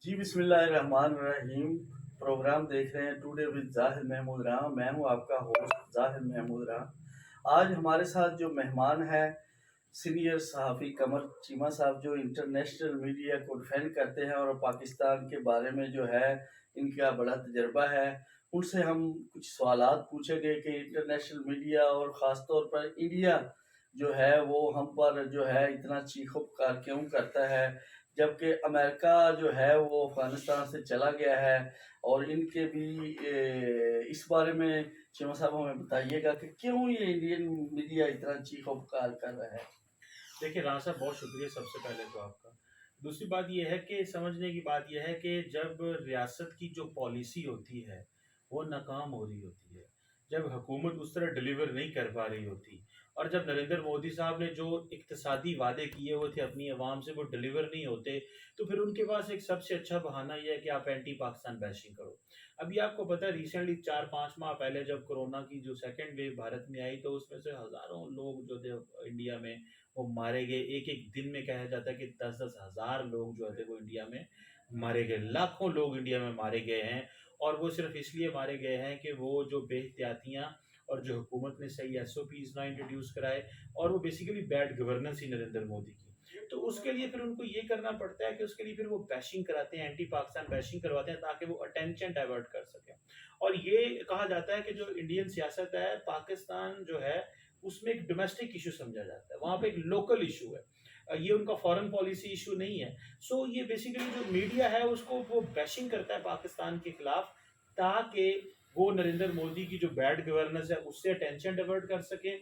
जी बिस्मिल्लाहिर्रहमानिर्रहीम। प्रोग्राम देख रहे हैं टुडे विद जाहिद महमूद राना। मैं हूं आपका होस्ट जाहिद महमूद राना। आज हमारे साथ जो मेहमान है सीनियर सहाफ़ी कमर चीमा साहब, जो इंटरनेशनल मीडिया को डिफेंड करते हैं और पाकिस्तान के बारे में जो है इनका बड़ा तजर्बा है। उनसे हम कुछ सवालात पूछेंगे कि इंटरनेशनल मीडिया और ख़ास तौर पर इंडिया जो है वो हम पर जो है इतना चीखो पुकार क्यों करता है, जबकि अमेरिका जो है वो अफगानिस्तान से चला गया है। और इनके भी इस बारे में चीमा साहब हमें बताइएगा कि क्यों ये इंडियन मीडिया इतना चीखो पुकार कर रहा है। देखिए राना साहब, बहुत शुक्रिया सबसे पहले तो आपका। दूसरी बात यह है कि समझने की बात यह है कि जब रियासत की जो पॉलिसी होती है वो नाकाम हो रही होती है, जब हुकूमत उस तरह डिलीवर नहीं कर पा रही होती, और जब नरेंद्र मोदी साहब ने जो इक्तसादी वादे किए हुए थे अपनी आवाम से वो डिलीवर नहीं होते, तो फिर उनके पास एक सबसे अच्छा बहाना यह है कि आप एंटी पाकिस्तान बैशिंग करो। अभी आपको पता है, रिसेंटली 4-5 माह पहले जब कोरोना की जो सेकेंड वेव भारत में आई, तो उसमें से हज़ारों लोग जो थे इंडिया में वो मारे गए। एक एक दिन में कहा जाता है कि 10-10 हज़ार लोग जो थे वो इंडिया में मारे गए, लाखों लोग इंडिया में मारे गए हैं। और वो सिर्फ इसलिए मारे गए हैं कि वो जो बेहतियातियाँ और जो हुकूमत ने सही एसओपीज ना इंट्रोड्यूस कराए, और वो बेसिकली बैड गवर्नेंस ही नरेंद्र मोदी की। तो उसके लिए फिर उनको ये करना पड़ता है कि उसके लिए फिर वो बैशिंग कराते हैं, एंटी पाकिस्तान बैशिंग करवाते हैं, ताकि वो अटेंशन डाइवर्ट कर सकें। और ये कहा जाता है कि जो इंडियन सियासत है, पाकिस्तान जो है उसमें एक डोमेस्टिक इशू समझा जाता है, वहाँ पे एक लोकल इशू है। ये उनका फॉरेन पॉलिसी इशू नहीं है। सो ये बेसिकली जो मीडिया है उसको वो बैशिंग करता है पाकिस्तान के खिलाफ, ताकि वो नरेंद्र मोदी की जो बैड गवर्नेंस है उससे अटेंशन डाइवर्ट कर सके,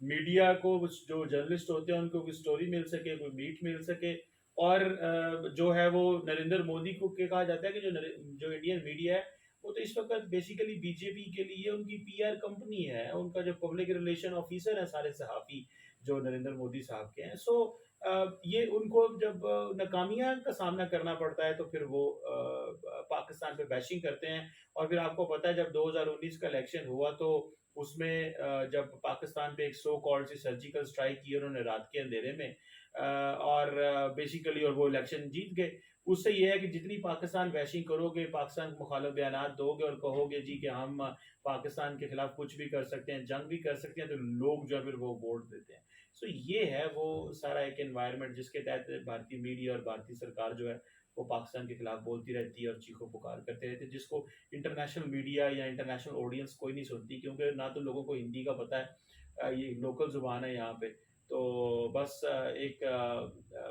मीडिया को जो जर्नलिस्ट होते हैं उनको कोई स्टोरी मिल सके, कोई मीट मिल सके। और जो है वो नरेंद्र मोदी को क्या कहा जाता है कि जो इंडियन मीडिया है वो तो इस वक्त बेसिकली बीजेपी के लिए उनकी पीआर कंपनी है, उनका जो पब्लिक रिलेशन ऑफिसर है सारे सहाफ़ी जो नरेंद्र मोदी साहब के हैं। सो ये उनको जब नाकामियां का सामना करना पड़ता है तो फिर वो पाकिस्तान पे बैशिंग करते हैं। और फिर आपको पता है जब 2019 का इलेक्शन हुआ तो उसमें जब पाकिस्तान पे एक सो कॉल्ड सी सर्जिकल स्ट्राइक की उन्होंने रात के अंधेरे में, और बेसिकली और वो इलेक्शन जीत गए। उससे ये है कि जितनी पाकिस्तान बैशिंग करोगे, पाकिस्तान को मुखालिफ बयानात दोगे और कहोगे जी कि हम पाकिस्तान के खिलाफ कुछ भी कर सकते हैं, जंग भी कर सकते हैं, तो लोग जो है फिर वो वोट देते हैं। सो ये है वो सारा एक एनवायरनमेंट जिसके तहत भारतीय मीडिया और भारतीय सरकार जो है वो पाकिस्तान के खिलाफ बोलती रहती है और चीखो पुकार करते रहते हैं, जिसको इंटरनेशनल मीडिया या इंटरनेशनल ऑडियंस कोई नहीं सुनती, क्योंकि ना तो लोगों को हिंदी का पता है, ये लोकल जुबान है यहाँ पे। तो बस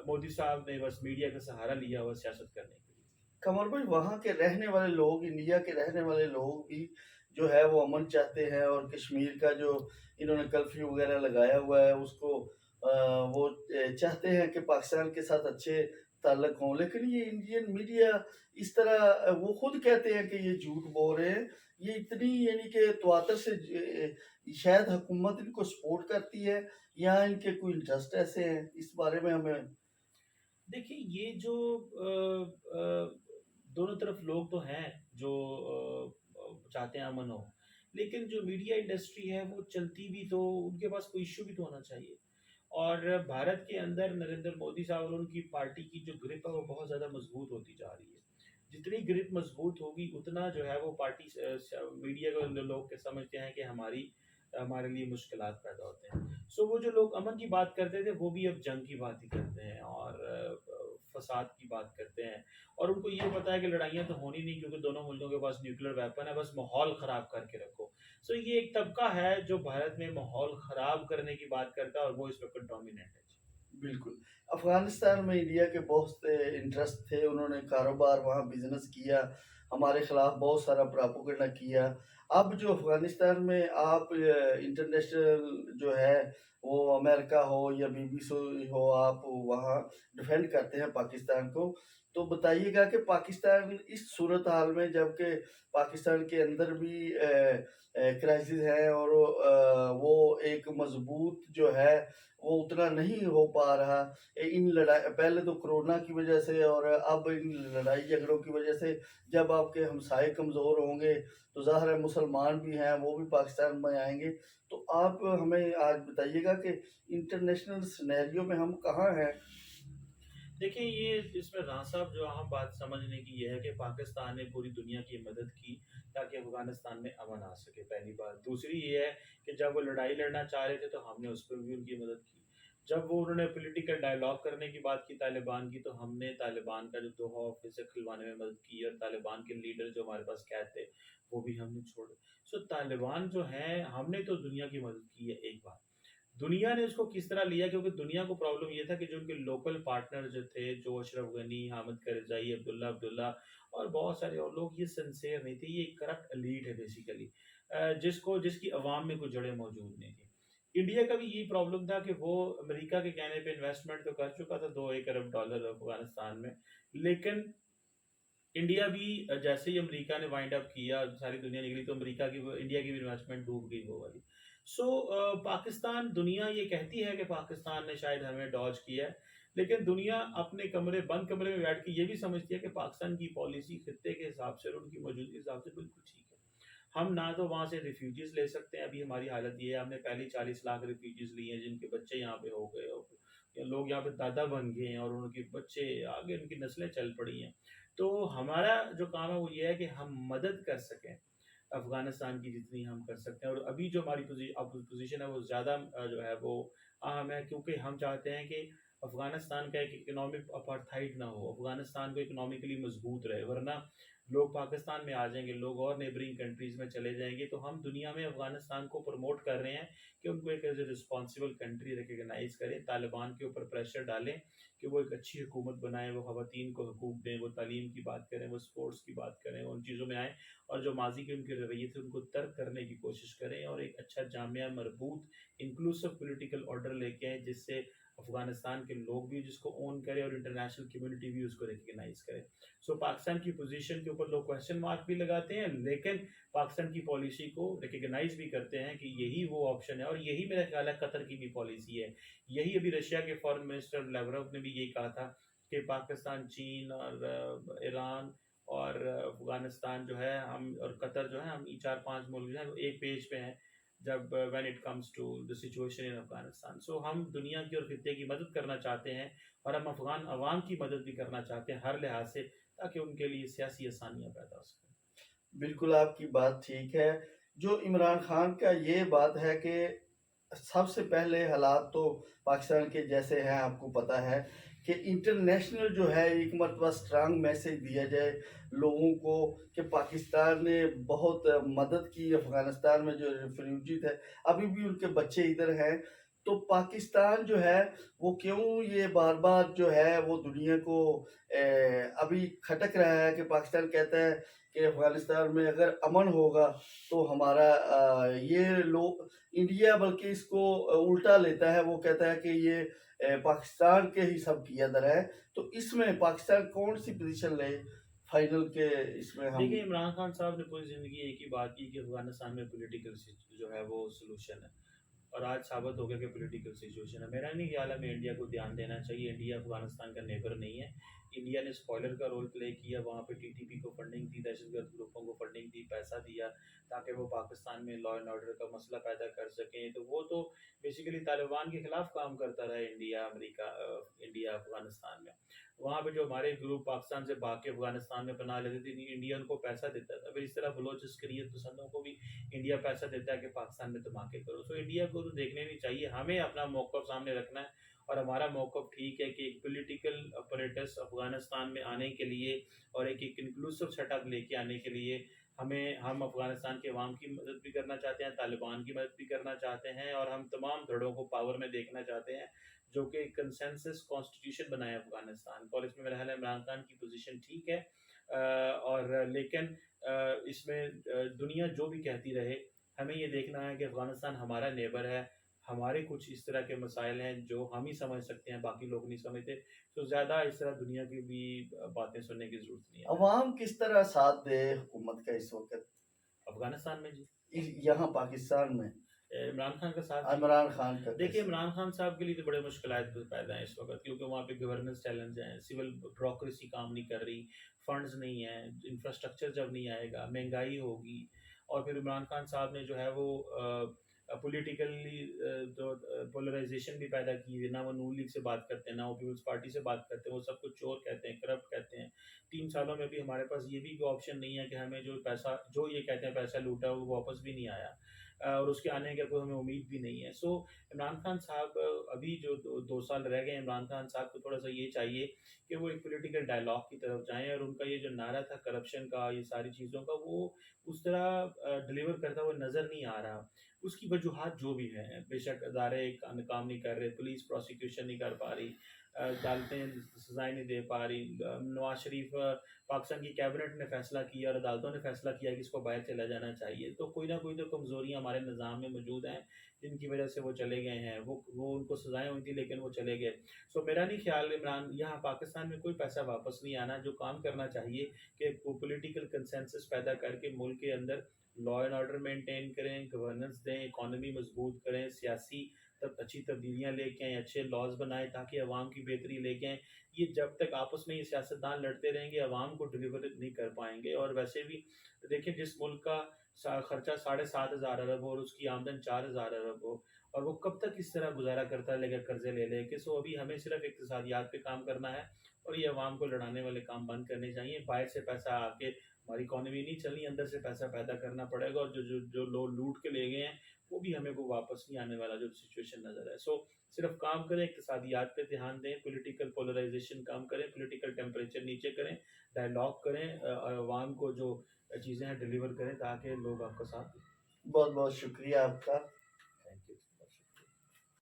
मोदी साहब ने बस मीडिया का सहारा लिया हुआ सियासत करने के लिए। कमर भाई, वहाँ के रहने वाले लोग, इंडिया के रहने वाले लोग भी जो है वो अमन चाहते हैं, और कश्मीर का जो इन्होंने कर्फ्यू वगैरह लगाया हुआ है उसको वो चाहते हैं कि पाकिस्तान के साथ अच्छे ताल्लुक हों। लेकिन ये इंडियन मीडिया इस तरह वो खुद कहते हैं कि ये झूठ बोल रहे हैं। ये इतनी यानी कि तवातर से शायद हुकूमत इनको सपोर्ट करती है या इनके कोई इंटरेस्ट ऐसे हैं, इस बारे में हमें। देखिए ये जो दोनों तरफ लोग तो हैं जो चाहते हैं अमन हो, लेकिन जो मीडिया इंडस्ट्री है वो चलती भी तो उनके पास कोई इश्यू भी तो होना चाहिए। और भारत के अंदर नरेंद्र मोदी साहब और उनकी पार्टी की जो ग्रिप है वो बहुत ज़्यादा मजबूत होती जा रही है। जितनी ग्रिप मजबूत होगी उतना जो है वो पार्टी मीडिया को लोग के समझते हैं कि हमारे लिए मुश्किलात पैदा होते हैं। सो वो जो लोग अमन की बात करते थे वो भी अब जंग की बात ही करते हैं और फसाद की बात करते हैं। और उनको ये पता है कि लड़ाइयाँ तो होनी नहीं, क्योंकि दोनों मुल्कों के पास न्यूक्लियर वेपन है, बस माहौल ख़राब करके रखो। सो ये एक तबका है जो भारत में माहौल ख़राब करने की बात करता है और वो इस वक्त डोमिनेंट है। बिल्कुल। अफ़गानिस्तान में इंडिया के बहुत से इंटरेस्ट थे, उन्होंने कारोबार वहाँ बिज़नेस किया, हमारे खिलाफ बहुत सारा प्रोपेगेंडा किया। अब जो अफ़गानिस्तान में आप इंटरनेशनल जो है वो अमेरिका हो या बीबीसी हो, आप वहाँ डिफेंड करते हैं पाकिस्तान को। तो बताइएगा कि पाकिस्तान इस सूरत हाल में, जबकि पाकिस्तान के अंदर भी क्राइसिस है और वो एक मज़बूत जो है वो उतना नहीं हो पा रहा। इन लड़ाई पहले तो कोरोना की वजह से और अब इन लड़ाई झगड़ों की वजह से, जब आपके हमसाए कमज़ोर होंगे तो ज़ाहिर है मुसलमान भी हैं वो भी पाकिस्तान में आएंगे। तो आप हमें आज बताइएगा कि इंटरनेशनल सिनेरियो में हम कहाँ हैं। دیکھیں یہ اس میں راہ صاحب جو اہم بات سمجھنے کی یہ ہے کہ پاکستان نے پوری دنیا کی مدد کی تاکہ افغانستان میں امن آ سکے، پہلی بات۔ دوسری یہ ہے کہ جب وہ لڑائی لڑنا چاہ رہے تھے تو ہم نے اس پر بھی ان کی مدد کی۔ جب وہ انہوں نے پولیٹیکل ڈائلاگ کرنے کی بات کی طالبان کی، تو ہم نے طالبان کا جو دوحہ آفس ہے کھلوانے میں مدد کی، اور طالبان کے لیڈر جو ہمارے پاس قید تھے وہ بھی ہم نے چھوڑے۔ سو طالبان جو ہیں، ہم نے تو دنیا کی مدد کی ہے، ایک بات۔ دنیا نے اس کو کس طرح لیا، کیونکہ دنیا کو پرابلم یہ تھا کہ جو ان کے لوکل پارٹنر جو تھے، جو اشرف غنی، حامد کرزائی، عبداللہ اور بہت سارے اور لوگ، یہ سنسیئر نہیں تھے، یہ ایک کرپٹ ایلیٹ ہے بیسیکلی، جس کی عوام میں کوئی جڑیں موجود نہیں تھیں۔ انڈیا کا بھی یہی پرابلم تھا کہ وہ امریکہ کے کہنے پہ انویسٹمنٹ تو کر چکا تھا 2 ارب ڈالر افغانستان میں، لیکن انڈیا بھی جیسے ہی امریکہ نے وائنڈ اپ کیا، ساری دنیا نکلی، تو امریکہ کی انڈیا کی بھی انویسٹمنٹ ڈوب گئی وہ والی۔ سو پاکستان، دنیا یہ کہتی ہے کہ پاکستان نے شاید ہمیں ڈاج کیا ہے، لیکن دنیا اپنے بند کمرے میں بیٹھ کے یہ بھی سمجھتی ہے کہ پاکستان کی پالیسی خطے کے حساب سے اور ان کی موجودگی کے حساب سے بالکل ٹھیک ہے۔ ہم نہ تو وہاں سے ریفیوجیز لے سکتے ہیں، ابھی ہماری حالت یہ ہے، ہم نے پہلے 40 لاکھ ریفیوجیز لیے ہیں جن کے بچے یہاں پہ ہو گئے، اور یا لوگ یہاں پہ دادا بن گئے ہیں، اور ان کے بچے آگے، ان کی نسلیں چل پڑی ہیں۔ تو ہمارا جو کام ہے وہ یہ ہے کہ ہم مدد کر سکیں افغانستان کی جتنی ہم کر سکتے ہیں، اور ابھی جو ہماری پوزیشن ہے وہ زیادہ جو ہے وہ اہم ہے، کیونکہ ہم چاہتے ہیں کہ افغانستان کا ایک اکنامک اپارتھائڈ نہ ہو، افغانستان کو اکنامکلی مضبوط رہے، ورنہ لوگ پاکستان میں آ جائیں گے، لوگ اور نیبرنگ کنٹریز میں چلے جائیں گے، تو ہم دنیا میں افغانستان کو پروموٹ کر رہے ہیں کہ ان کو ایک as a responsible country recognise کریں، طالبان کے اوپر پریشر ڈالیں کہ وہ ایک اچھی حکومت بنائیں، وہ خواتین کو حقوق دیں، وہ تعلیم کی بات کریں، وہ سپورٹس کی بات کریں، ان چیزوں میں آئیں، اور جو ماضی کے ان کے رویے تھے ان کو ترک کرنے کی کوشش کریں، اور ایک اچھا جامعہ مربوط انکلوسیو پولیٹیکل آرڈر لے کے آئیں، جس سے افغانستان کے لوگ بھی جس کو اون کرے اور انٹرنیشنل کمیونٹی بھی اس کو ریکگنائز کرے۔ سو پاکستان کی پوزیشن کے اوپر لوگ کوشچن مارک بھی لگاتے ہیں، لیکن پاکستان کی پالیسی کو ریکگنائز بھی کرتے ہیں کہ یہی وہ آپشن ہے، اور یہی میرا خیال ہے قطر کی بھی پالیسی ہے۔ یہی ابھی رشیا کے فارن منسٹر لیوروف نے بھی یہی کہا تھا کہ پاکستان، چین اور ایران اور افغانستان جو ہے، ہم اور قطر جو ہے، ہم یہ 4 5 ملک جو ہیں وہ ایک پیج پہ ہیں جب when it comes to the situation in Afghanistan. So ہم دنیا کی اور خطے کی مدد کرنا چاہتے ہیں، اور ہم افغان عوام کی مدد بھی کرنا چاہتے ہیں ہر لحاظ سے، تاکہ ان کے لیے سیاسی آسانیاں پیدا ہو سکیں۔ بالکل آپ کی بات ٹھیک ہے۔ جو عمران خان کا یہ بات ہے کہ سب سے پہلے حالات تو پاکستان کے جیسے ہیں، آپ کو پتہ ہے کہ انٹرنیشنل جو ہے ایک مرتبہ سٹرانگ میسیج دیا جائے لوگوں کو کہ پاکستان نے بہت مدد کی افغانستان میں جو ریفیوجی تھے، ابھی بھی ان کے بچے ادھر ہیں، تو پاکستان جو ہے وہ کیوں یہ بار بار جو ہے وہ دنیا کو ابھی کھٹک رہا ہے کہ پاکستان کہتا ہے کہ افغانستان میں اگر امن ہوگا تو ہمارا یہ لوگ انڈیا بلکہ اس کو الٹا لیتا ہے، وہ کہتا ہے کہ یہ پاکستان کے ہی سب کی ادر ہے، تو اس میں پاکستان کون سی پوزیشن لے فائنل کے اس میں ہم؟ دیکھیں، عمران خان صاحب نے پوری زندگی ایک ہی بات کی کہ افغانستان میں پولیٹیکل جو ہے وہ سلوشن ہے، اور آج ثابت ہو گیا کہ پولیٹیکل سچویشن ہے۔ میرا نہیں خیال ہے میں انڈیا کو دھیان دینا چاہیے، انڈیا افغانستان کا نیبر نہیں ہے۔ انڈیا نے اسپوائلر کا رول پلے کیا، وہاں پہ ٹی ٹی پی کو فنڈنگ دی، دہشت گرد گروپوں کو فنڈنگ دی، پیسہ دیا تاکہ وہ پاکستان میں لا اینڈ آرڈر کا مسئلہ پیدا کر سکیں، تو وہ تو بیسیکلی طالبان کے خلاف کام کرتا رہا انڈیا، امریکہ، انڈیا افغانستان میں۔ وہاں پہ جو ہمارے گروپ پاکستان سے بھاگ کے افغانستان میں بنا لیتے تھے، انڈیا ان کو پیسہ دیتا تھا، پھر اس طرح بلوچ عسکریت پسندوں کو بھی انڈیا پیسہ دیتا ہے کہ پاکستان میں دھماکے کرو۔ سو انڈیا کو تو دیکھنے نہیں چاہیے، ہمیں اپنا موقف سامنے رکھنا ہے، اور ہمارا موقف ٹھیک ہے کہ ایک پولیٹیکل اپریٹس افغانستان میں آنے کے لیے اور ایک انکلوسیو سیٹ اپ لے کے آنے کے لیے ہم افغانستان کے عوام کی مدد بھی کرنا چاہتے ہیں، طالبان کی مدد بھی کرنا چاہتے ہیں، اور ہم تمام دھڑوں کو پاور میں دیکھنا چاہتے ہیں، جو کہ کنسنسس کانسٹیٹیوشن بنائے افغانستان کو، اور اس میں میرا خیال ہے عمران خان کی پوزیشن ٹھیک ہے، اور لیکن اس میں دنیا جو بھی کہتی رہے، ہمیں یہ دیکھنا ہے کہ افغانستان ہمارا نیبر ہے، ہمارے کچھ اس طرح کے مسائل ہیں جو ہم ہی سمجھ سکتے ہیں، باقی لوگ نہیں سمجھتے، تو زیادہ اس طرح دنیا کی بھی باتیں سننے کی ضرورت نہیں ہے عوام کس طرح ساتھ دے حکومت کا اس وقت افغانستان میں۔ جی، یہاں پاکستان میں عمران خان کا ساتھ، عمران خان کا دیکھیے کیسے؟ عمران خان صاحب کے لیے تو بڑے مشکلات پیدا ہیں اس وقت، کیونکہ وہاں پہ گورننس چیلنج ہیں، سول بیوروکریسی کام نہیں کر رہی، فنڈز نہیں ہیں، انفراسٹرکچر جب نہیں آئے گا، مہنگائی ہوگی، اور پھر عمران خان صاحب نے جو ہے وہ पॉलिटिकली जो पोलराइजेशन भी पैदा की हुई है। ना वो नून लीग से बात करते हैं, ना वो पीपल्स पार्टी से बात करते हैं, वो सबको चोर कहते हैं, करप्ट कहते हैं। 3 सालों में भी हमारे पास ये भी ऑप्शन नहीं है कि हमें जो पैसा, जो ये कहते हैं पैसा लूटा, वो वापस भी नहीं आया, और उसके आने का कोई हमें उम्मीद भी नहीं है। सो इमरान खान साहब, अभी जो 2 साल रह गए, इमरान खान साहब को थोड़ा सा ये चाहिए कि वो एक पॉलिटिकल डायलॉग की तरफ जाएँ, और उनका ये जो नारा था करप्शन का, ये सारी चीज़ों का, वो उस तरह डिलीवर करता हुआ नज़र नहीं आ रहा। उसकी वजूहात जो भी हैं, बेशक अदारे काम नहीं कर रहे, पुलिस प्रोसिक्यूशन नहीं कर पा रही, अदालतें सज़ाएँ नहीं दे पा रही, नवाज़ शरीफ, पाकिस्तान की कैबिनेट ने फ़ैसला किया और अदालतों ने फ़ैसला किया कि इसको बाहर चला जाना चाहिए। तो कोई ना कोई तो कमज़ोरियाँ हमारे निज़ाम में मौजूद हैं, जिनकी वजह से वो चले गए हैं। वो उनको सज़ाएँ हुई थी, लेकिन वो चले गए। सो मेरा नहीं ख़्याल इमरान, यहाँ पाकिस्तान में कोई पैसा वापस नहीं आना। जो काम करना चाहिए कि वो पॉलिटिकल कंसेंसस पैदा करके मुल्क के अंदर लॉ एंड ऑर्डर मेंटेन करें, गवर्नेंस दें, इकॉनमी मजबूत करें, सियासी तब अच्छी तब्दीलियाँ लेके आएँ, अच्छे लॉज बनाएँ ताकि अवाम की बेहतरी लेके आएँ। ये जब तक आपस में ये सियासतदान लड़ते रहेंगे, अवाम को डिलीवर नहीं कर पाएंगे। और वैसे भी देखिए, जिस मुल्क का खर्चा 7,500 अरब हो और उसकी आमदन 4,000 अरब हो, और वो कब तक इस तरह गुजारा करता रहेगा कर्जे ले लेके। सो अभी हमें सिर्फ इक्तिसादियात पे काम करना है, और ये अवाम को लड़ाने वाले काम बंद करने चाहिए। बाहर से पैसा आके हमारी इकॉनमी नहीं चलनी, अंदर से पैसा पैदा करना पड़ेगा, और जो लोग लूट के ले गए हैं, वो भी हमें वो वापस नहीं आने वाला, जो सिचुएशन नज़र है। सो सिर्फ काम करें, इक्तिसादियात पे ध्यान दें, पॉलिटिकल पोलराइजेशन कम करें, पॉलिटिकल टेम्परेचर नीचे करें, डायलॉग करें, अवाम को जो चीज़ें हैं डिलीवर करें, ताकि लोग आपका साथ दें। बहुत बहुत शुक्रिया आपका।